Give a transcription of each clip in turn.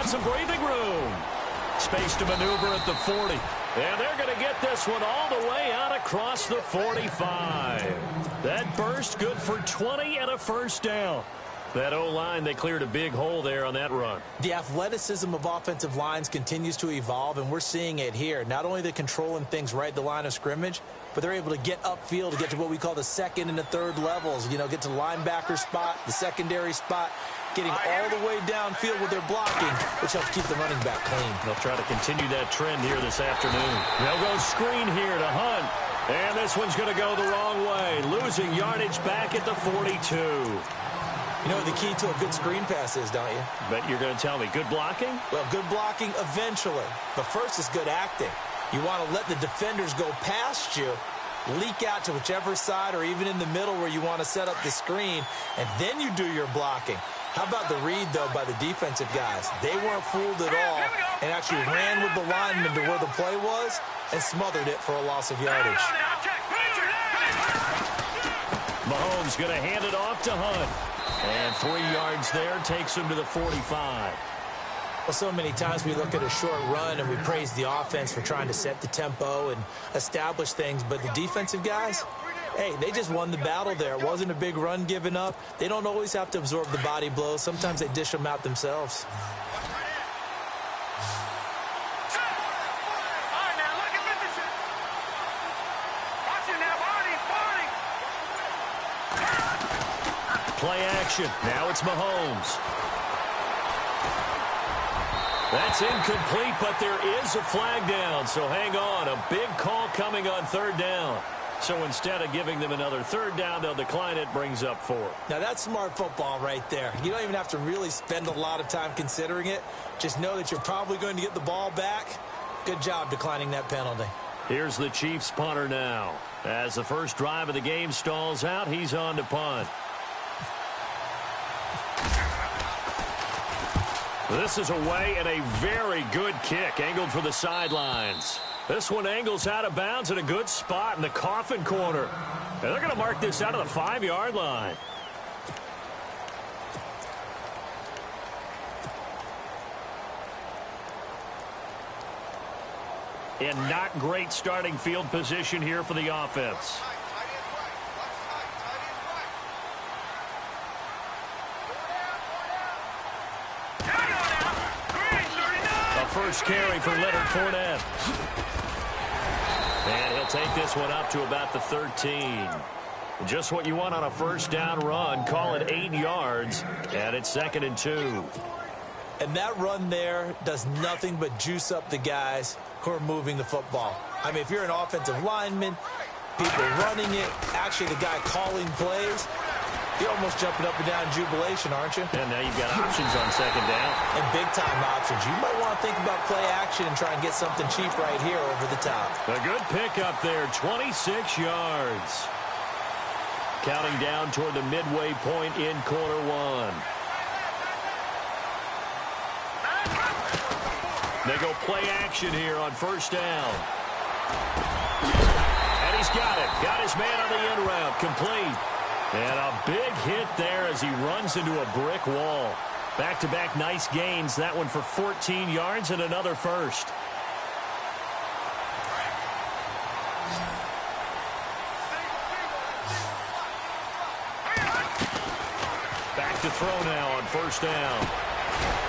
some breathing room. Space to maneuver at the 40. And they're going to get this one all the way out across the 45. That burst good for 20 and a first down. That O-line, they cleared a big hole there on that run. The athleticism of offensive lines continues to evolve, and we're seeing it here. Not only are they controlling things right at the line of scrimmage, but they're able to get upfield to get to what we call the second and the third levels. You know, get to the linebacker spot, the secondary spot, getting all the way downfield with their blocking, which helps keep the running back clean. They'll try to continue that trend here this afternoon. They'll go screen here to Hunt. And this one's going to go the wrong way, losing yardage back at the 42. You know what the key to a good screen pass is, don't you? Bet you're going to tell me. Good blocking? Well, good blocking eventually. But first is good acting. You want to let the defenders go past you, leak out to whichever side or even in the middle where you want to set up the screen, and then you do your blocking. How about the read, though, by the defensive guys? They weren't fooled at all and actually ran with the lineman to where the play was and smothered it for a loss of yardage. Mahomes going to hand it off to Hunt. And 3 yards there takes him to the 45. Well, so many times we look at a short run and we praise the offense for trying to set the tempo and establish things, but the defensive guys, hey, they just won the battle there. It wasn't a big run given up. They don't always have to absorb the body blows. Sometimes they dish them out themselves. Play action. Now it's Mahomes. That's incomplete, but there is a flag down, so hang on. A big call coming on third down. So instead of giving them another third down, they'll decline it, brings up 4. Now, that's smart football right there. You don't even have to really spend a lot of time considering it. Just know that you're probably going to get the ball back. Good job declining that penalty. Here's the Chiefs punter now. As the first drive of the game stalls out, he's on to punt. This is away and a very good kick angled for the sidelines. This one angles out of bounds in a good spot in the coffin corner. And they're going to mark this out of the 5-yard line. And not great starting field position here for the offense. First carry for Leonard Fournette. And he'll take this one up to about the 13. Just what you want on a first down run. Call it 8 yards. And it's 2nd and 2. And that run there does nothing but juice up the guys who are moving the football. I mean, if you're an offensive lineman, people running it, actually the guy calling plays, you're almost jumping up and down in jubilation, aren't you? And now you've got options on 2nd down. And big-time options. You might want to think about play action and try and get something cheap right here over the top. A good pickup there, 26 yards. Counting down toward the midway point in quarter 1. They go play action here on first down. And he's got it. Got his man on the end route. Complete. And a big hit there as he runs into a brick wall. Back-to-back nice gains. That one for 14 yards and another first. Back to throw now on first down.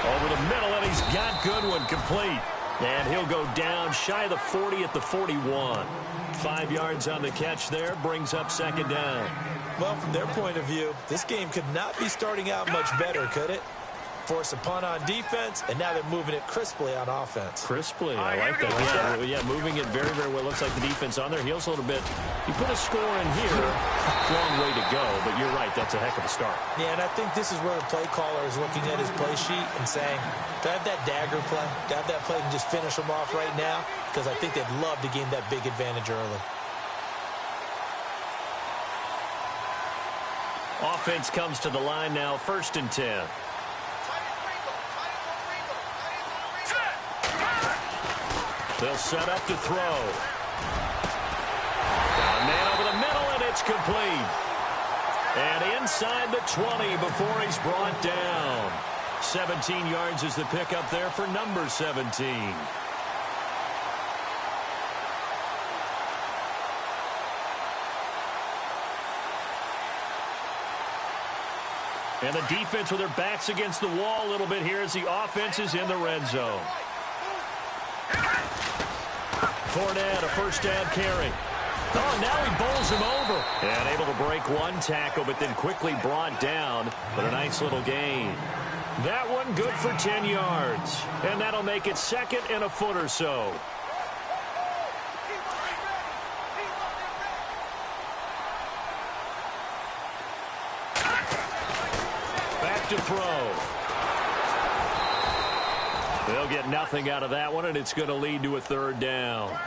Over the middle, and he's got Goodwin complete. And he'll go down shy of the 40 at the 41. 5 yards on the catch there, brings up 2nd down. Well, from their point of view, this game could not be starting out much better, could it? Force a punt on defense, and now they're moving it crisply on offense. Crisply, I like that. Yeah, moving it very, very well. Looks like the defense on their heels a little bit. You put a score in here, long way to go, but you're right, that's a heck of a start. Yeah, and I think this is where the play caller is looking at his play sheet and saying, do I have that dagger play? Do I have that play and just finish them off right now? Because I think they'd love to gain that big advantage early. Offense comes to the line now, 1st and 10. They'll set up to throw. Got a man over the middle, and it's complete. And inside the 20 before he's brought down. 17 yards is the pickup there for number 17. And the defense with their backs against the wall a little bit here as the offense is in the red zone. Fournette, a first down carry. Oh, now he bowls him over. And able to break one tackle, but then quickly brought down. But a nice little gain. That one good for 10 yards. And that'll make it second and a foot or so. Back to throw. They'll get nothing out of that one, and it's going to lead to a third down.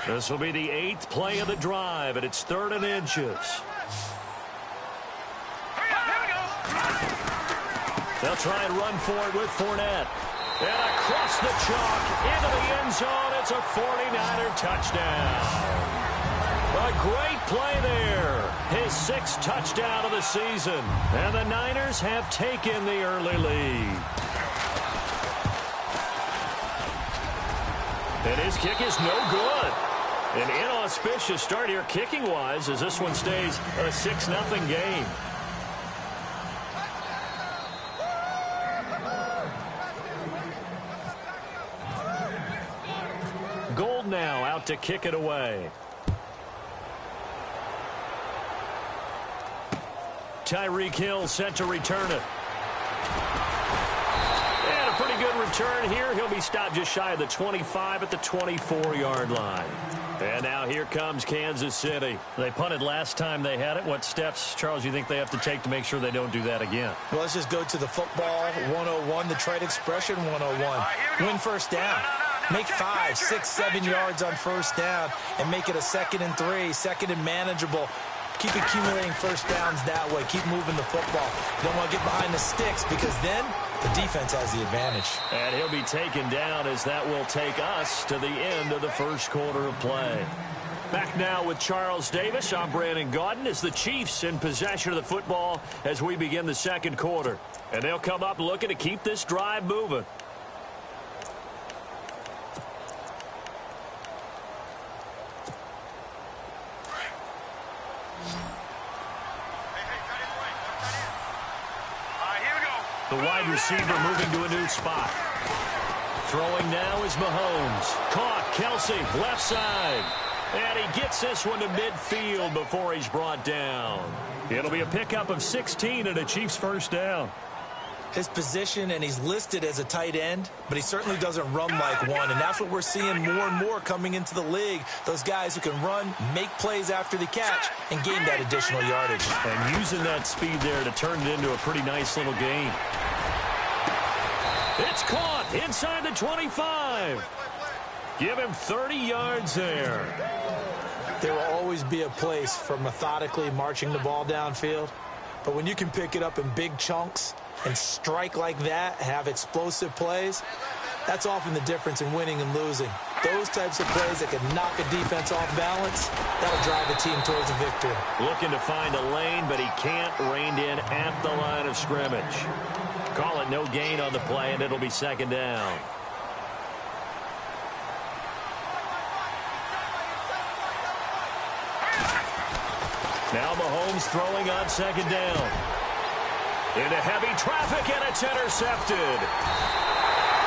This will be the 8th play of the drive, and it's 3rd and inches. They'll try and run for it with Fournette. And across the chalk, into the end zone, it's a 49er touchdown. A great play there. His 6th touchdown of the season. And the Niners have taken the early lead. And his kick is no good. An inauspicious start here kicking-wise as this one stays a 6-0 game. Gold now out to kick it away. Tyreek Hill set to return it. And a pretty good return here. He'll be stopped just shy of the 25 at the 24-yard line. And now here comes Kansas City. They punted last time they had it. What steps, Charles, you think they have to take to make sure they don't do that again? Well, let's just go to the football 101, the trade expression 101. Win first down. Make 5, 6, 7 yards on first down and make it a 2nd and 3, 2nd and manageable. Keep accumulating first downs that way. Keep moving the football. You don't want to get behind the sticks because then the defense has the advantage. And he'll be taken down as that will take us to the end of the first quarter of play. Back now with Charles Davis. I'm Brandon Gaudin as the Chiefs in possession of the football as we begin the second quarter. And they'll come up looking to keep this drive moving. The wide receiver moving to a new spot. Throwing now is Mahomes. Caught, Kelsey, left side. And he gets this one to midfield before he's brought down. It'll be a pickup of 16 and a Chiefs first down. His position, and he's listed as a tight end, but he certainly doesn't run like one, and that's what we're seeing more and more coming into the league. Those guys who can run, make plays after the catch, and gain that additional yardage. And using that speed there to turn it into a pretty nice little gain. It's caught inside the 25. Give him 30 yards there. There will always be a place for methodically marching the ball downfield, but when you can pick it up in big chunks and strike like that, have explosive plays, that's often the difference in winning and losing. Those types of plays that can knock a defense off balance, that'll drive a team towards a victory. Looking to find a lane, but he can't rein in at the line of scrimmage. Call it no gain on the play, and it'll be second down. Now Mahomes throwing on second down. Into heavy traffic, and it's intercepted.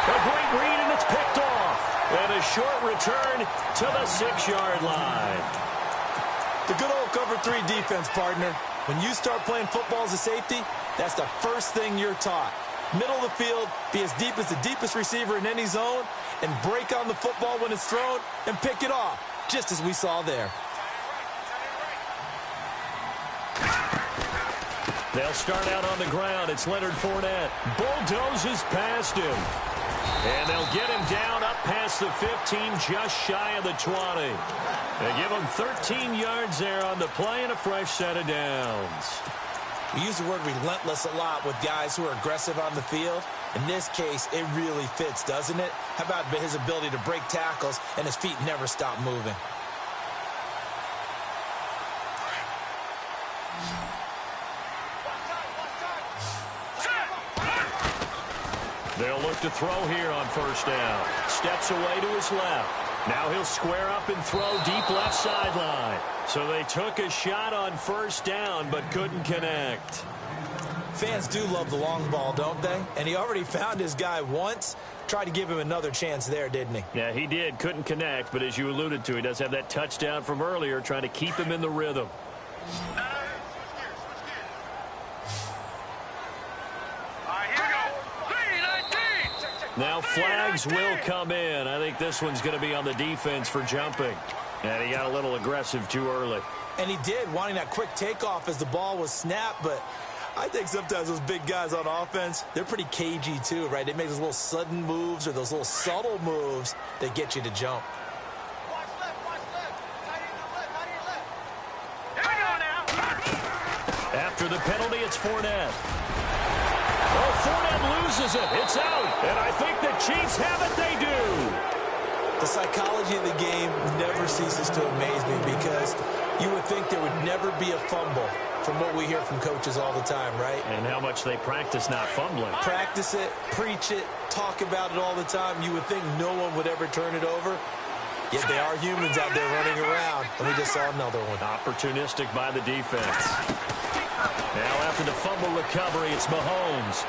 A great read, and it's picked off. And a short return to the 6-yard line. The good old cover 3 defense, partner. When you start playing football as a safety, that's the first thing you're taught. Middle of the field, be as deep as the deepest receiver in any zone, and break on the football when it's thrown and pick it off, just as we saw there. They'll start out on the ground. It's Leonard Fournette. Bulldozes past him. And they'll get him down up past the 15, just shy of the 20. They give him 13 yards there on the play and a fresh set of downs. We use the word relentless a lot with guys who are aggressive on the field. In this case, it really fits, doesn't it? How about his ability to break tackles and his feet never stop moving? They'll look to throw here on first down. Steps away to his left. Now he'll square up and throw deep left sideline. So they took a shot on first down but couldn't connect. Fans do love the long ball, don't they? And he already found his guy once. Tried to give him another chance there, didn't he? Yeah, he did. Couldn't connect, but as you alluded to, he does have that touchdown from earlier, trying to keep him in the rhythm. Now flags will come in. I think this one's going to be on the defense for jumping. And he got a little aggressive too early. And he did, wanting that quick takeoff as the ball was snapped. But I think sometimes those big guys on offense, they're pretty cagey too, right? They make those little sudden moves or those little subtle moves that get you to jump. Watch left. Tight end to left. Here we go now. After the penalty, it's Fournette. Oh, Fournette loses it. It's out. And I think the Chiefs have it. They do. The psychology of the game never ceases to amaze me because you would think there would never be a fumble from what we hear from coaches all the time, right? And how much they practice not fumbling. Practice it, preach it, talk about it all the time. You would think no one would ever turn it over. Yet they are humans out there running around. And we just saw another one. Opportunistic by the defense. Now after the fumble recovery, it's Mahomes.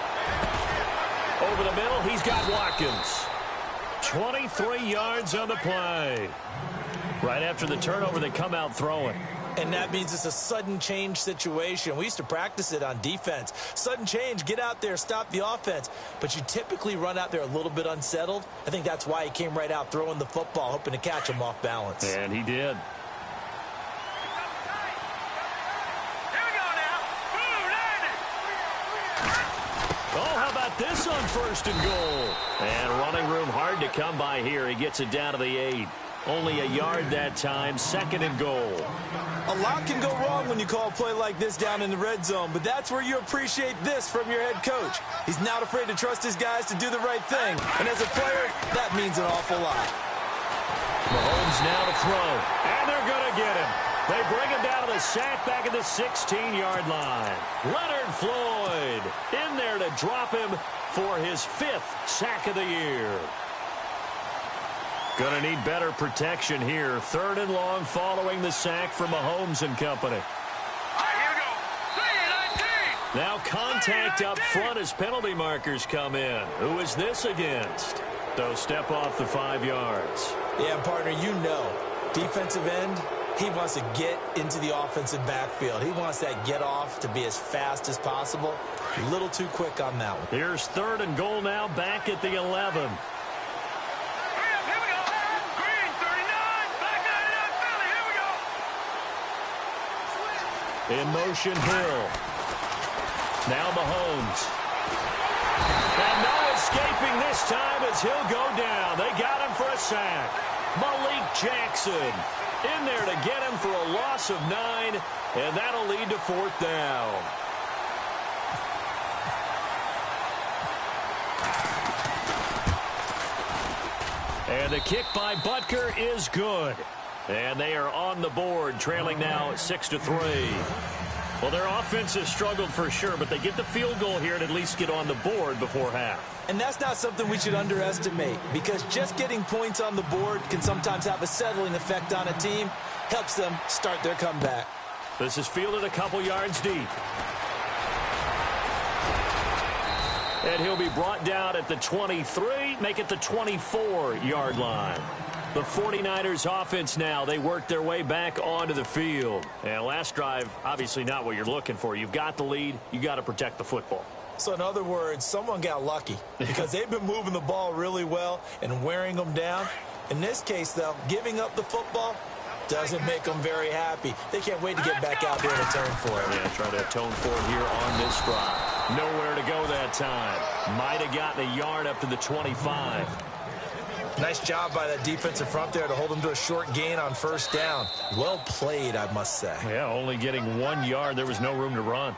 Over the middle, he's got Watkins. 23 yards on the play. Right after the turnover, they come out throwing. And that means it's a sudden change situation. We used to practice it on defense. Sudden change, get out there, stop the offense. But you typically run out there a little bit unsettled. I think that's why he came right out throwing the football, hoping to catch him off balance. And he did. Oh, how about this on first and goal? And running room hard to come by here. He gets it down to the 8. Only a yard that time, second and goal. A lot can go wrong when you call a play like this down in the red zone, but that's where you appreciate this from your head coach. He's not afraid to trust his guys to do the right thing, and as a player, that means an awful lot. Mahomes now to throw, and they're going to get him. They bring him down to the sack back at the 16-yard line. Leonard Floyd in there to drop him for his 5th sack of the year. Going to need better protection here. 3rd and long following the sack from Mahomes and company. Now contact up front as penalty markers come in. Who is this against? They'll step off the 5 yards. Yeah, partner, you know, defensive end, he wants to get into the offensive backfield. He wants that get off to be as fast as possible. A little too quick on that one. Here's 3rd and goal now back at the 11. In motion, Hill. Now Mahomes. And no escaping this time as he'll go down. They got him for a sack. Malik Jackson in there to get him for a loss of 9, and that'll lead to 4th down. And the kick by Butker is good. And they are on the board, trailing now 6-3. Well, their offense has struggled for sure, but they get the field goal here and at least get on the board before half. And that's not something we should underestimate, because just getting points on the board can sometimes have a settling effect on a team. Helps them start their comeback. This is fielded a couple yards deep. And he'll be brought down at the 23, make it the 24-yard line. The 49ers offense now, they work their way back onto the field. And last drive, obviously not what you're looking for. You've got the lead. You got to protect the football. So in other words, someone got lucky because they've been moving the ball really well and wearing them down. In this case, though, giving up the football doesn't make them very happy. They can't wait to get back out there and atone for it. Yeah, try to atone for it here on this drive. Nowhere to go that time. Might have gotten a yard up to the 25. Nice job by that defensive front there to hold them to a short gain on first down. Well played, I must say. Yeah, only getting 1 yard. There was no room to run.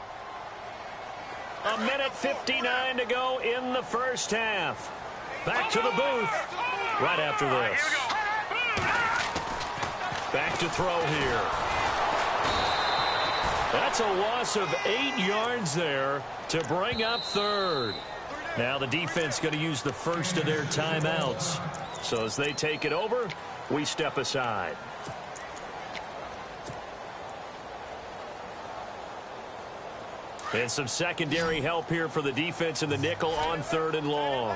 A minute 59 to go in the first half. Back to the booth right after this. Back to throw here. That's a loss of 8 yards there to bring up third. Now the defense going to use the first of their timeouts. So as they take it over, we step aside. And some secondary help here for the defense in the nickel on 3rd and long.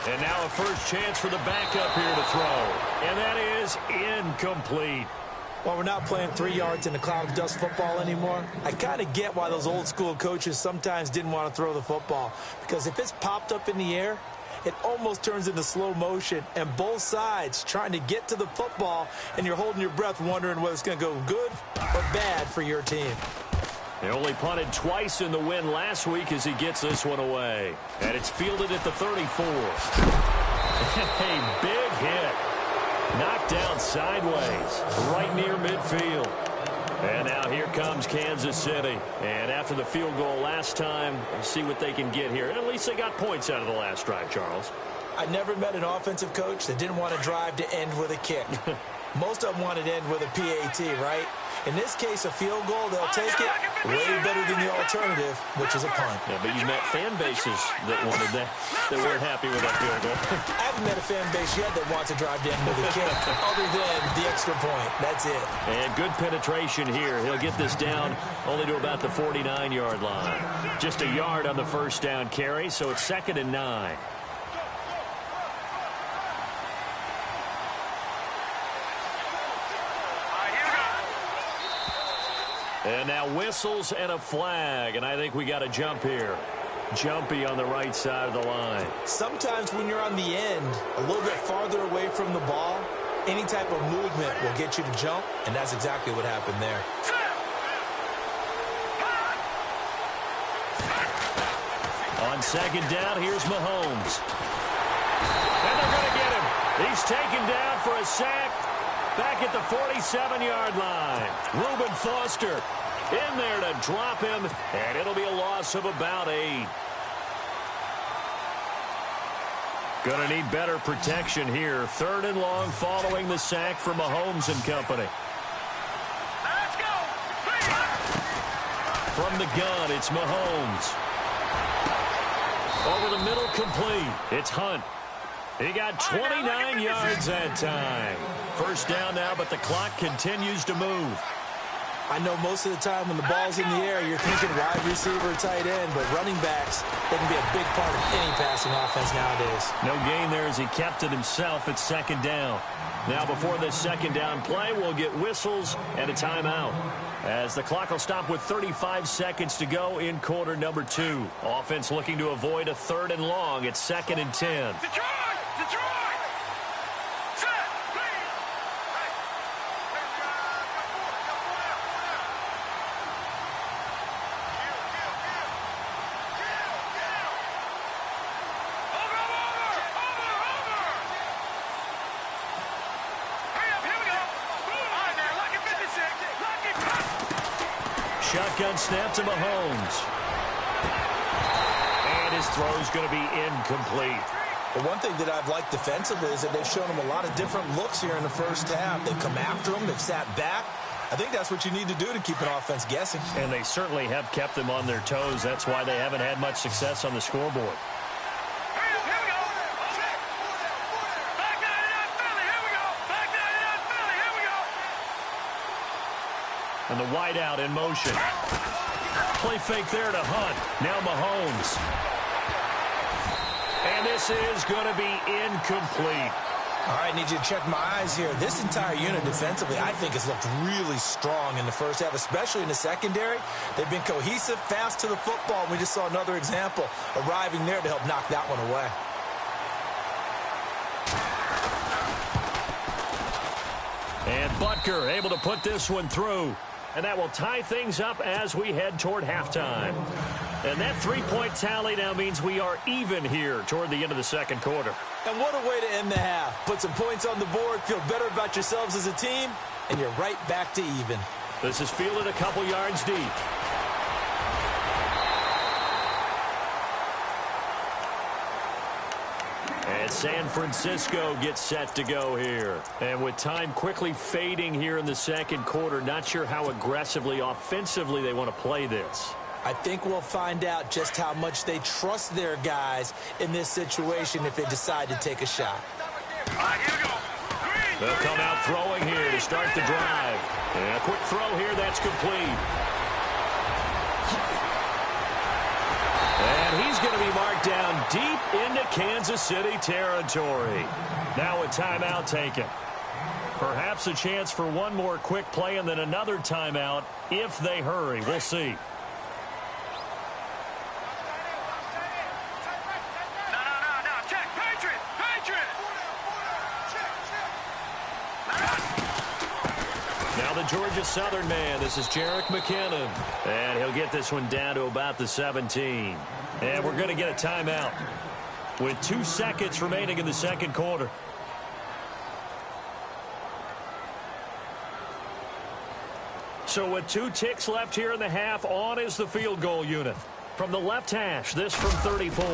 And now a first chance for the backup here to throw. And that is incomplete. Well, we're not playing 3 yards in a cloud of dust football anymore. I kind of get why those old school coaches sometimes didn't want to throw the football. Because if it's popped up in the air, it almost turns into slow motion. And both sides trying to get to the football, and you're holding your breath wondering whether it's going to go good or bad for your team. They only punted twice in the win last week as he gets this one away. And it's fielded at the 34. A big hit. Knocked down sideways, right near midfield. And now here comes Kansas City. And after the field goal last time, we'll see what they can get here. At least they got points out of the last drive, Charles. I never met an offensive coach that didn't want to drive to end with a kick. Most of them wanted to end with a PAT, right? In this case, a field goal, they'll take it way better than the alternative, which is a punt. Yeah, but you met fan bases that wanted that, that weren't happy with that field goal. I haven't met a fan base yet that wants to drive to end with a kick, other than the extra point. That's it. And good penetration here. He'll get this down only to about the 49-yard line. Just a yard on the first down carry, so it's 2nd and 9. And now whistles and a flag, and I think we got a jump here. Jumpy on the right side of the line. Sometimes when you're on the end, a little bit farther away from the ball, any type of movement will get you to jump, and that's exactly what happened there. On 2nd down, here's Mahomes. And they're going to get him. He's taken down for a sack. Back at the 47-yard line. Reuben Foster in there to drop him, and it'll be a loss of about 8. Going to need better protection here. 3rd and long following the sack from Mahomes and company. Let's go. From the gun, it's Mahomes. Over the middle, complete. It's Hunt. He got 29 yards that time. First down now, but the clock continues to move. I know most of the time when the ball's in the air, you're thinking wide receiver, tight end, but running backs, they can be a big part of any passing offense nowadays. No gain there as he kept it himself at 2nd down. Now before this 2nd down play, we'll get whistles and a timeout, as the clock will stop with 35 seconds to go in quarter number 2. Offense looking to avoid a 3rd and long. It's 2nd and 10. Detroit! Shotgun snap to Mahomes. And his throw's going to be incomplete. The one thing that I've liked defensively is that they've shown him a lot of different looks here in the first half. They've come after him. They've sat back. I think that's what you need to do to keep an offense guessing. And they certainly have kept them on their toes. That's why they haven't had much success on the scoreboard. And the wideout in motion. Play fake there to Hunt. Now Mahomes. And this is going to be incomplete. All right, I need you to check my eyes here. This entire unit defensively, I think, has looked really strong in the first half, especially in the secondary. They've been cohesive, fast to the football. We just saw another example arriving there to help knock that one away. And Butker able to put this one through. And that will tie things up as we head toward halftime. And that three-point tally now means we are even here toward the end of the second quarter. And what a way to end the half. Put some points on the board, feel better about yourselves as a team, and you're right back to even. This is fielded a couple yards deep. As San Francisco gets set to go here. And with time quickly fading here in the second quarter, not sure how aggressively, offensively they want to play this. I think we'll find out just how much they trust their guys in this situation if they decide to take a shot. They'll come out throwing here to start the drive. And a quick throw here, that's complete. And he's going to be marked down deep into Kansas City territory. Now a timeout taken. Perhaps a chance for one more quick play and then another timeout if they hurry. We'll see. Now the Georgia Southern man, this is Jerick McKinnon. And he'll get this one down to about the 17. And we're going to get a timeout with 2 seconds remaining in the second quarter. So with 2 ticks left here in the half, on is the field goal unit. From the left hash, this from 34.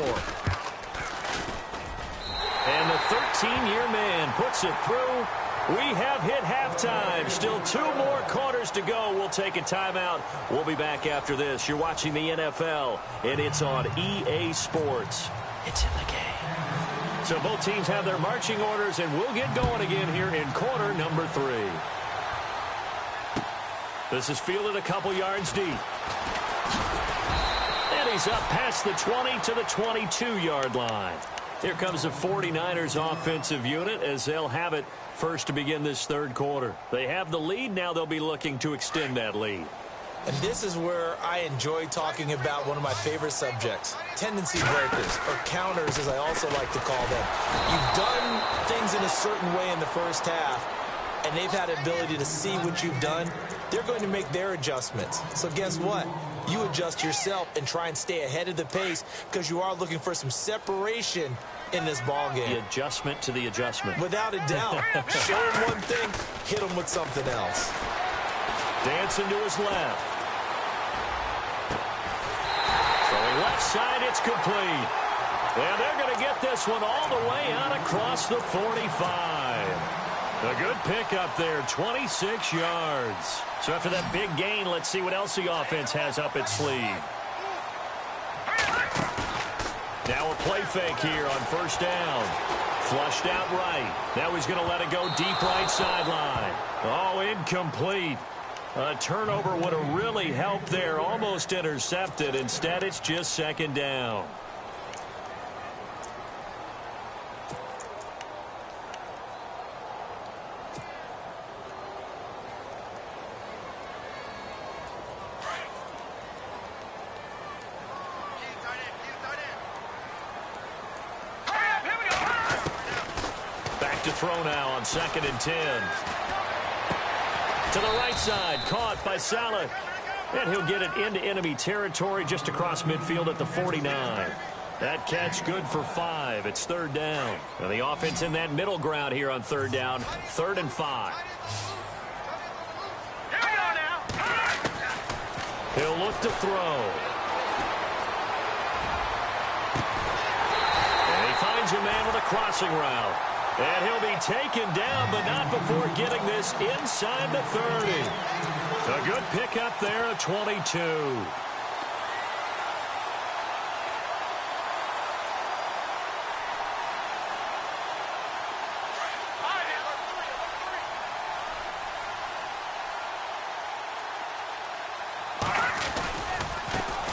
And the 13-year man puts it through. We have hit halftime. Still 2 more quarters to go. We'll take a timeout. We'll be back after this. You're watching the NFL, and it's on EA Sports. It's in the game. So both teams have their marching orders, and we'll get going again here in quarter number 3. This is fielded a couple yards deep. And he's up past the 20 to the 22-yard line. Here comes the 49ers offensive unit as they'll have it first to begin this third quarter. They have the lead. Now they'll be looking to extend that lead. And this is where I enjoy talking about one of my favorite subjects, tendency breakers, or counters as I also like to call them. You've done things in a certain way in the first half, and they've had the ability to see what you've done. They're going to make their adjustments. So guess what? You adjust yourself and try and stay ahead of the pace because you are looking for some separation in this ball game. The adjustment to the adjustment. Without a doubt. Show him one thing, hit him with something else. Dancing to his left. Throwing left side, it's complete. And they're going to get this one all the way out across the 45. A good pickup there, 26 yards. So after that big gain, let's see what else the offense has up its sleeve. Now a play fake here on first down. Flushed out right. Now he's going to let it go deep right sideline. Oh, incomplete. A turnover would have really helped there. Almost intercepted. Instead, it's just second down. Throw now on 2nd and 10. To the right side, caught by Saleh. And he'll get it into enemy territory just across midfield at the 49. That catch good for 5. It's 3rd down. And the offense in that middle ground here on 3rd down. 3rd and 5. Here we go now. He'll look to throw. And he finds a man with a crossing route. And he'll be taken down, but not before getting this inside the 30. A good pickup there at 22.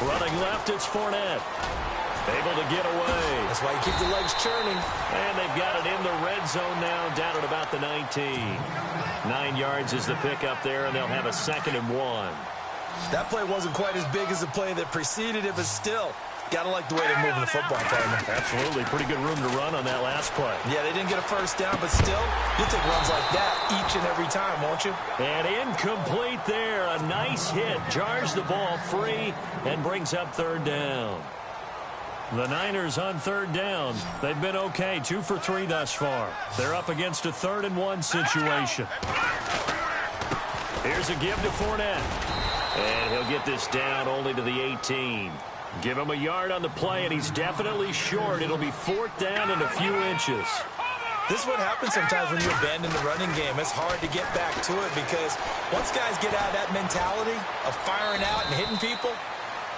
Running left, it's Fournette. Able to get away. That's why you keep the legs churning. And they've got it in the red zone now, down at about the 19. 9 yards is the pickup there, and they'll have a 2nd and 1. That play wasn't quite as big as the play that preceded it, but still, gotta like the way they're moving the football, partner. Absolutely. Pretty good room to run on that last play. Yeah, they didn't get a first down, but still, you'll take runs like that each and every time, won't you? And incomplete there. A nice hit. Jars the ball free and brings up 3rd down. The Niners on 3rd down. They've been okay, 2 for 3 thus far. They're up against a 3rd and 1 situation. Here's a give to Fournette. And he'll get this down only to the 18. Give him a yard on the play, and he's definitely short. It'll be 4th down and a few inches. This is what happens sometimes when you abandon the running game. It's hard to get back to it because once guys get out of that mentality of firing out and hitting people,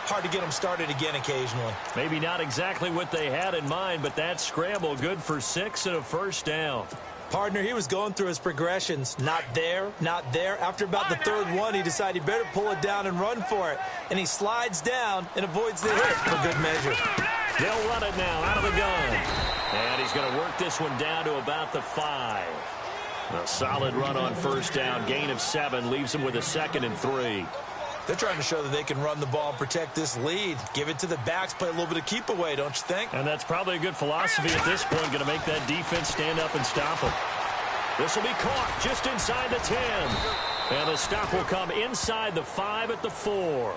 hard to get them started again occasionally. Maybe not exactly what they had in mind, but that scramble good for 6 and a first down. Partner, he was going through his progressions. Not there, not there. After about the 3rd one, he decided he better pull it down and run for it. And he slides down and avoids the hit for good measure. They'll run it now out of the gun. And he's going to work this one down to about the 5. A solid run on first down. Gain of 7 leaves him with a 2nd and 3. They're trying to show that they can run the ball and protect this lead. Give it to the backs, play a little bit of keep away, don't you think? And that's probably a good philosophy at this point, going to make that defense stand up and stop him. This will be caught just inside the 10. And the stop will come inside the 5 at the 4.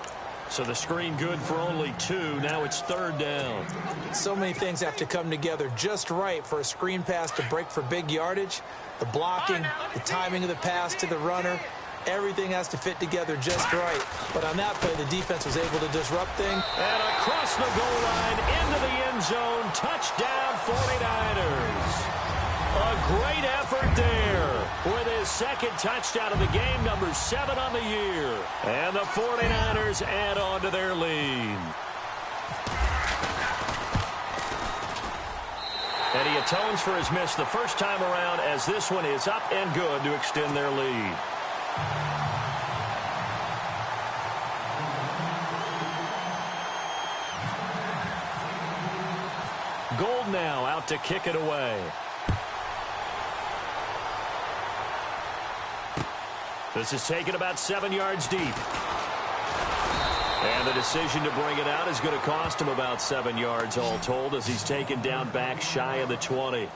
So the screen good for only 2. Now it's 3rd down. So many things have to come together just right for a screen pass to break for big yardage. The blocking, the timing of the pass to the runner. Everything has to fit together just right. But on that play, the defense was able to disrupt things. And across the goal line, into the end zone, touchdown 49ers. A great effort there with his 2nd touchdown of the game, number 7 on the year. And the 49ers add on to their lead. And he atones for his miss the first time around as this one is up and good to extend their lead. Gold now out to kick it away. This is taken about 7 yards deep. And the decision to bring it out is going to cost him about 7 yards all told as he's taken down back shy of the 20.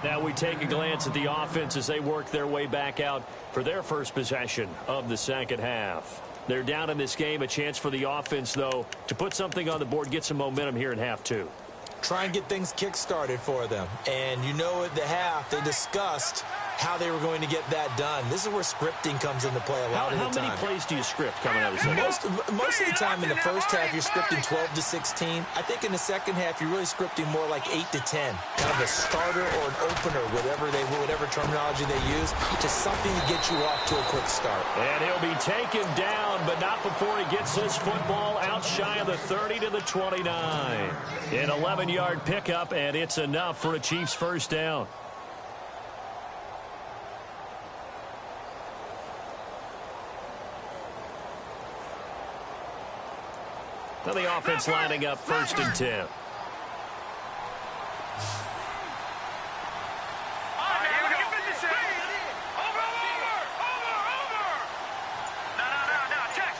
Now we take a glance at the offense as they work their way back out for their first possession of the second half. They're down in this game. A chance for the offense, though, to put something on the board, get some momentum here in half 2. Try and get things kick-started for them. And you know at the half, they discussed how they were going to get that done. This is where scripting comes into play a lot of the time. How many plays do you script coming out of the second half? Most of the time in the first half, you're scripting 12 to 16. I think in the second half, you're really scripting more like 8 to 10. Kind of a starter or an opener, whatever terminology they use, just something to get you off to a quick start. And he'll be taken down, but not before he gets this football out shy of the 30 to the 29. An 11-yard pickup, and it's enough for a Chiefs first down. Now the offense lining up 1st and 10. All right, here we go. Over. No, check.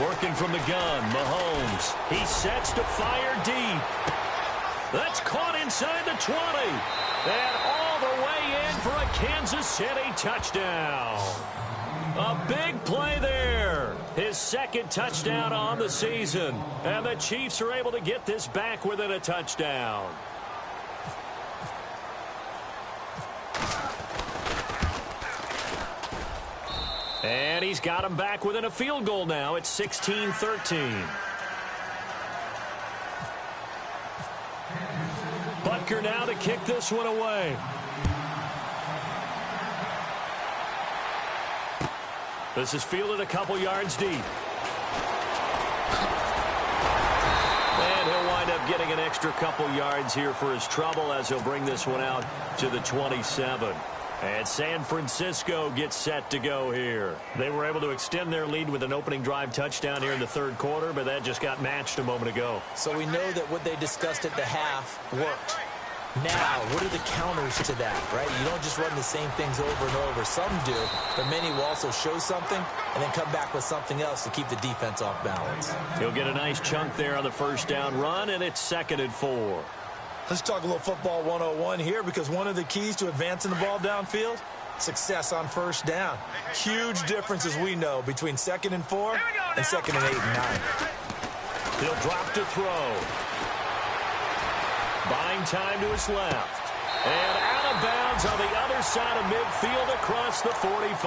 Working from the gun, Mahomes. He sets to fire deep. That's caught inside the 20. And all the way in for a Kansas City touchdown. A big play there. His 2nd touchdown on the season. And the Chiefs are able to get this back within a touchdown. And he's got him back within a field goal now. It's 16-13. Butker now to kick this one away. This is fielded a couple yards deep. And he'll wind up getting an extra couple yards here for his trouble as he'll bring this one out to the 27. And San Francisco gets set to go here. They were able to extend their lead with an opening drive touchdown here in the 3rd quarter, but that just got matched a moment ago. So we know that what they discussed at the half worked. Now, what are the counters to that, right? You don't just run the same things over and over. Some do, but many will also show something and then come back with something else to keep the defense off balance. He'll get a nice chunk there on the first down run, and it's 2nd and 4. Let's talk a little football 101 here because one of the keys to advancing the ball downfield, success on first down. Huge difference, as we know, between 2nd and 4 and 2nd and 8 and 9. He'll drop to throw. Buying time to his left. And out of bounds lands on the other side of midfield across the 45.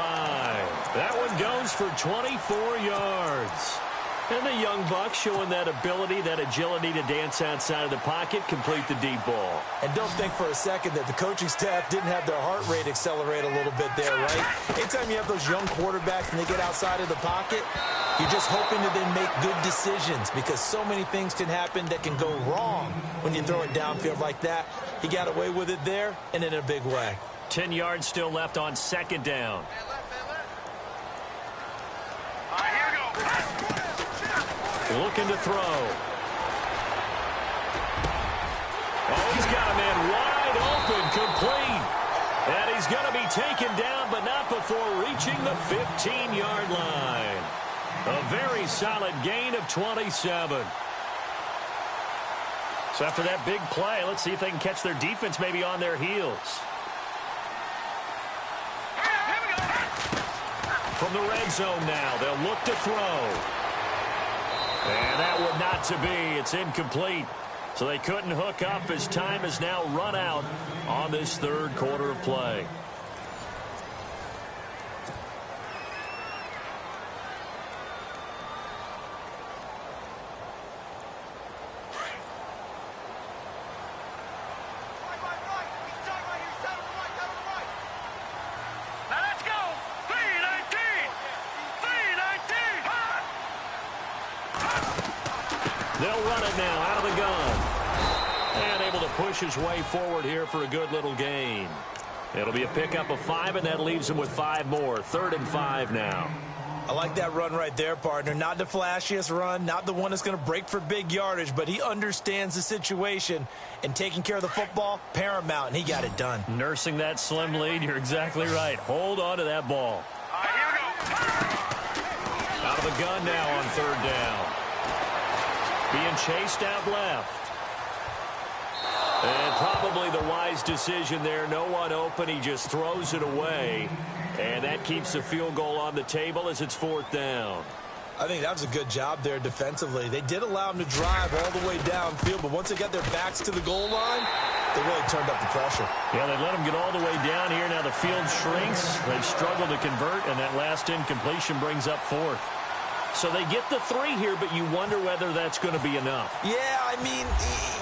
That one goes for 24 yards. And the young buck showing that ability, that agility to dance outside of the pocket, complete the deep ball. And don't think for a second that the coaching staff didn't have their heart rate accelerate a little bit there, right? Anytime you have those young quarterbacks and they get outside of the pocket, you're just hoping to then make good decisions because so many things can happen that can go wrong when you throw it downfield like that. He got away with it there and in a big way. 10 yards still left on second down. Looking to throw. Oh, he's got a man wide open, complete. And he's going to be taken down, but not before reaching the 15-yard line. A very solid gain of 27. So after that big play, let's see if they can catch their defense maybe on their heels. From the red zone now, they'll look to throw. And that would not to be. It's incomplete. So they couldn't hook up as time has now run out on this third quarter of play. They'll run it now out of the gun. And able to push his way forward here for a good little gain. It'll be a pickup of 5, and that leaves him with 5 more. 3rd and 5 now. I like that run right there, partner. Not the flashiest run, not the one that's going to break for big yardage, but he understands the situation, and taking care of the football, paramount, and he got it done. Nursing that slim lead, you're exactly right. Hold on to that ball. All right, here we go. Out of the gun now on 3rd down. Being chased out left. And probably the wise decision there. No one open. He just throws it away. And that keeps the field goal on the table as it's 4th down. I think that was a good job there defensively. They did allow him to drive all the way downfield, but once they got their backs to the goal line, they really turned up the pressure. Yeah, they let him get all the way down here. Now the field shrinks. They've struggled to convert, and that last incompletion brings up 4th. So they get the 3 here, but you wonder whether that's going to be enough. Yeah, I mean,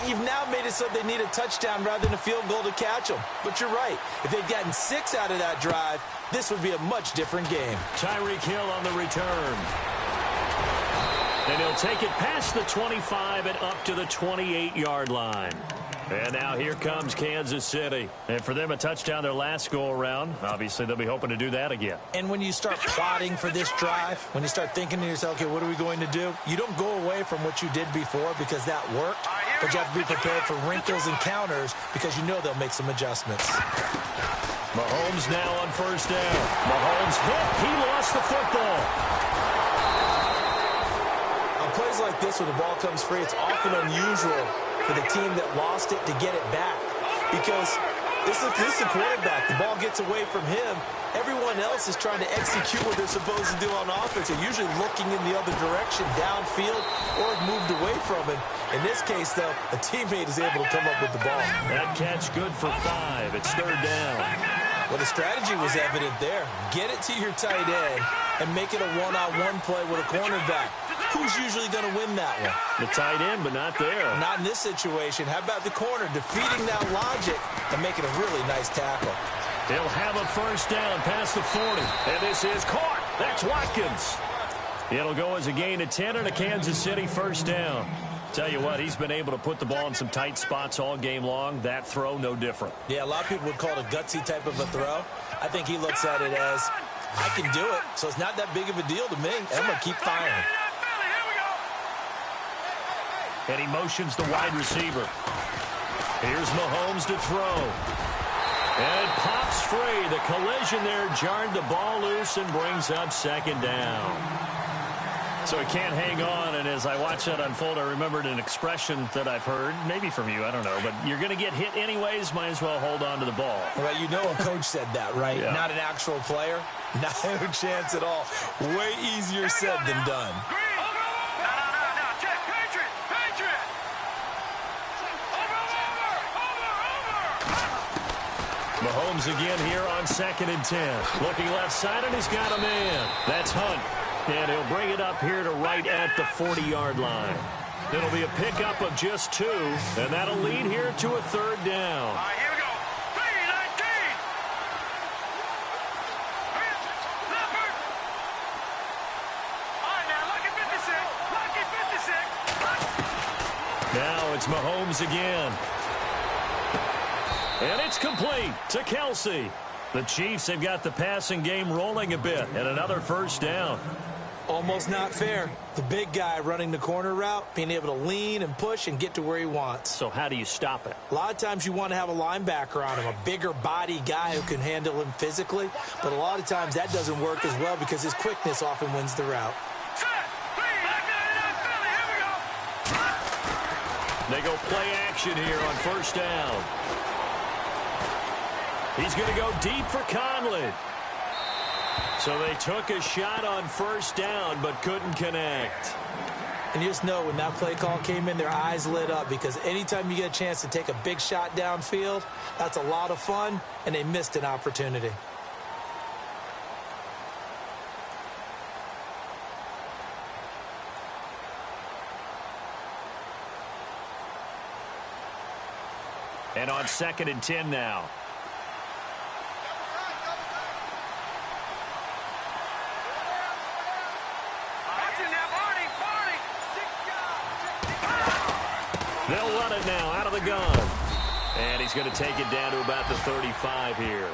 you've now made it so they need a touchdown rather than a field goal to catch them. But you're right. If they'd gotten 6 out of that drive, this would be a much different game. Tyreek Hill on the return. And he'll take it past the 25 and up to the 28-yard line. And now here comes Kansas City. And for them, a touchdown their last go-around. Obviously, they'll be hoping to do that again. And when you start plotting for this drive, when you start thinking to yourself, okay, what are we going to do? You don't go away from what you did before because that worked. But you have to be prepared for wrinkles and counters because you know they'll make some adjustments. Mahomes now on 1st down. Mahomes hit. He lost the football. On plays like this, when the ball comes free, it's often unusual for the team that lost it to get it back. Because this is the quarterback. The ball gets away from him. Everyone else is trying to execute what they're supposed to do on offense. They're usually looking in the other direction, downfield, or moved away from it. In this case, though, a teammate is able to come up with the ball. That catch good for 5. It's 3rd down. Well, the strategy was evident there. Get it to your tight end and make it a one-on-one play with a cornerback. Who's usually going to win that one? The tight end, but not there. Not in this situation. How about the corner defeating that logic and making a really nice tackle? He'll have a 1st down past the 40. And this is caught. That's Watkins. It'll go as a gain of 10 and a Kansas City 1st down. Tell you what, he's been able to put the ball in some tight spots all game long. That throw, no different. Yeah, a lot of people would call it a gutsy type of a throw. I think he looks at it as, I can do it, so it's not that big of a deal to me. And I'm going to keep firing. And he motions the wide receiver. Here's Mahomes to throw. And it pops free. The collision there jarred the ball loose and brings up 2nd down. So he can't hang on, and as I watch that unfold, I remembered an expression that I've heard, maybe from you, I don't know, but you're going to get hit anyways, might as well hold on to the ball. Well, you know a coach said that, right? Yeah. Not an actual player. No chance at all. Way easier said than done. Mahomes again here on 2nd and 10. Looking left side, and he's got a man. That's Hunt. And he'll bring it up here to right at the 40-yard line. It'll be a pickup of just 2, and that'll lead here to a 3rd down. All right, here we go. 3-19. Leopard. All right, now, lucky 56. Lucky 56. Now it's Mahomes again. And it's complete to Kelsey. The Chiefs have got the passing game rolling a bit, and another 1st down. Almost not fair. The big guy running the corner route, being able to lean and push and get to where he wants. So how do you stop it? A lot of times you want to have a linebacker on him, a bigger body guy who can handle him physically. But a lot of times that doesn't work as well because his quickness often wins the route. They go play action here on 1st down. He's going to go deep for Conley. So they took a shot on 1st down but couldn't connect. And you just know when that play call came in, their eyes lit up because anytime you get a chance to take a big shot downfield, that's a lot of fun, and they missed an opportunity. And on 2nd and 10 now. They'll run it now out of the gun. And he's going to take it down to about the 35 here.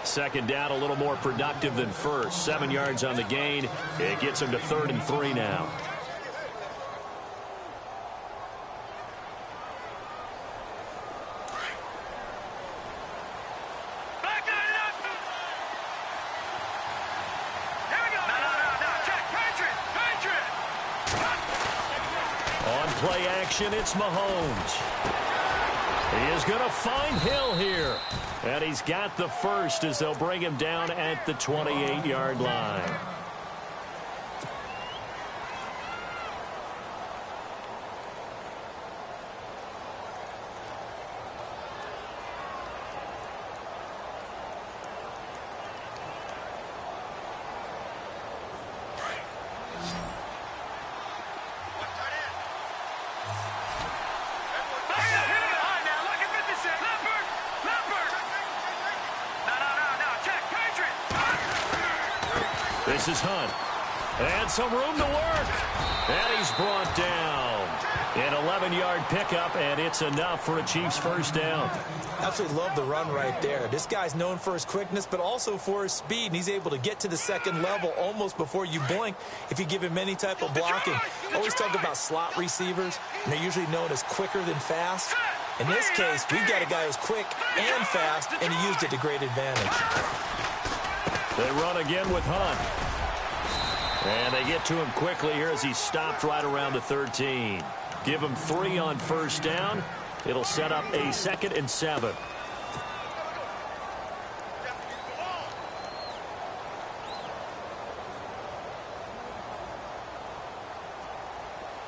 2nd down, a little more productive than 1st. 7 yards on the gain. It gets him to 3rd and 3 now. Play action, it's Mahomes. He is going to find Hill here. And he's got the 1st as they'll bring him down at the 28-yard line. This is Hunt. And some room to work. And he's brought down. An 11-yard pickup, and it's enough for a Chiefs 1st down. Absolutely love the run right there. This guy's known for his quickness, but also for his speed. And he's able to get to the 2nd level almost before you blink if you give him any type of blocking. Always talk about slot receivers, and they're usually known as quicker than fast. In this case, we've got a guy who's quick and fast, and he used it to great advantage. They run again with Hunt. And they get to him quickly here as he stopped right around the 13. Give him 3 on 1st down. It'll set up a 2nd and 7.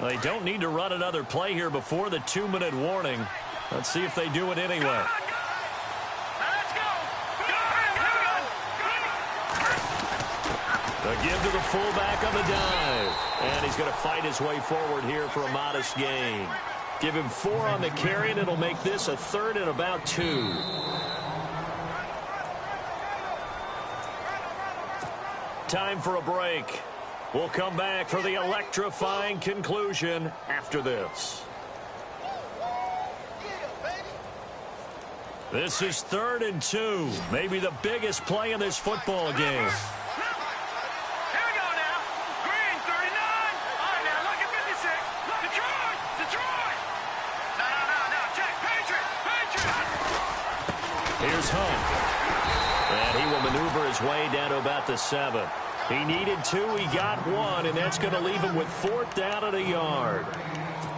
They don't need to run another play here before the 2-minute warning. Let's see if they do it anyway. A give to the fullback on the dive. And he's going to fight his way forward here for a modest gain. Give him 4 on the carry, and it'll make this a 3rd and about 2. Time for a break. We'll come back for the electrifying conclusion after this. This is 3rd and 2. Maybe the biggest play in this football game. Here's Hunt. And he will maneuver his way down to about the 7. He needed 2, he got 1, and that's going to leave him with 4th down at a yard.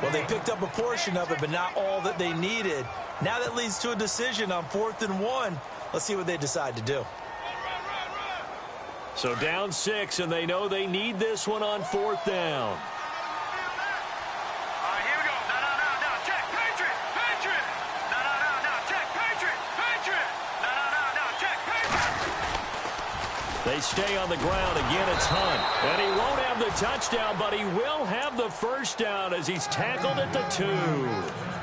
Well, they picked up a portion of it, but not all that they needed. Now that leads to a decision on 4th and 1. Let's see what they decide to do. So down 6, and they know they need this one on 4th down. They stay on the ground. Again, it's Hunt. And he won't have the touchdown, but he will have the first down as he's tackled at the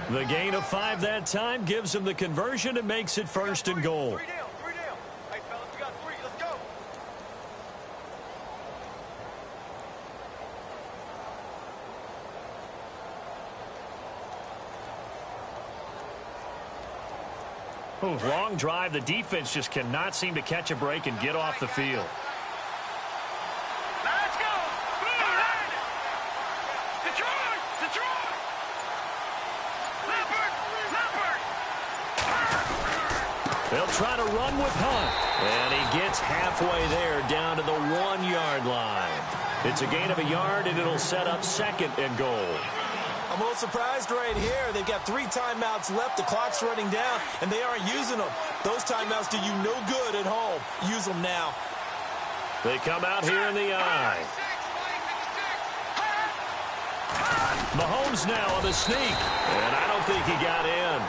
2. The gain of 5 that time gives him the conversion and makes it 1st and goal. 3 down. Hey, fellas, we got 3. Let's go. Long drive. The defense just cannot seem to catch a break and get off the field. Let's go. Detroit. Leopard. They'll try to run with Hunt. And he gets halfway there down to the 1-yard line. It's a gain of a yard, and it'll set up 2nd and goal. I'm a little surprised right here. They've got 3 timeouts left. The clock's running down, and they aren't using them. Those timeouts do you no good at home. Use them now. They come out here in the eye. Mahomes now on the sneak, and I don't think he got in.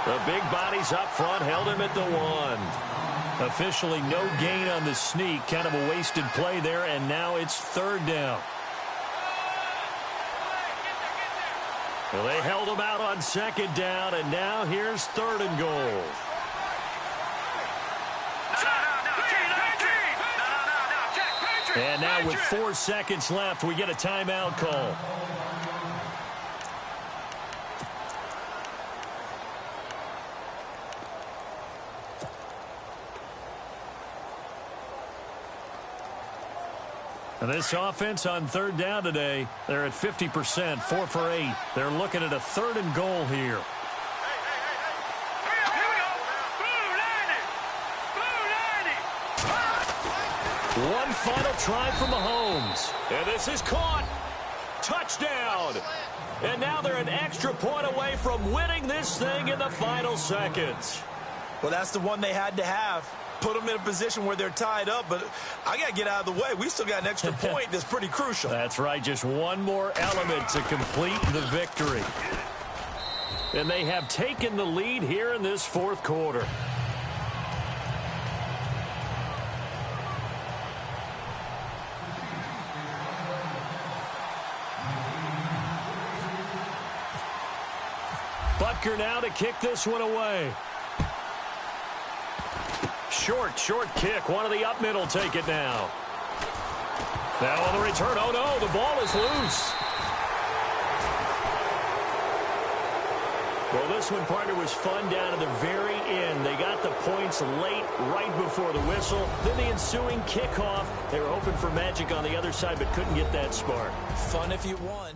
The big bodies up front held him at the 1. Officially no gain on the sneak. Kind of a wasted play there, and now it's 3rd down. Well, they held him out on 2nd down, and now here's 3rd and goal. And now with 4 seconds left, we get a timeout call. And this offense on 3rd down today, they're at 50%, 4 for 8. They're looking at a 3rd and goal here. One final try from Mahomes. And this is caught. Touchdown. And now they're an extra point away from winning this thing in the final seconds. Well, that's the one they had to have. Put them in a position where they're tied up, but I got to get out of the way. We still got an extra point that's pretty crucial. That's right. Just one more element to complete the victory. And they have taken the lead here in this 4th quarter. Butker now to kick this one away. Short kick. One of the up middle take it now. Now on the return. Oh, no, the ball is loose. Well, this one, partner, was fun down to the very end. They got the points late, right before the whistle. Then the ensuing kickoff. They were hoping for magic on the other side, but couldn't get that spark. Fun if you won.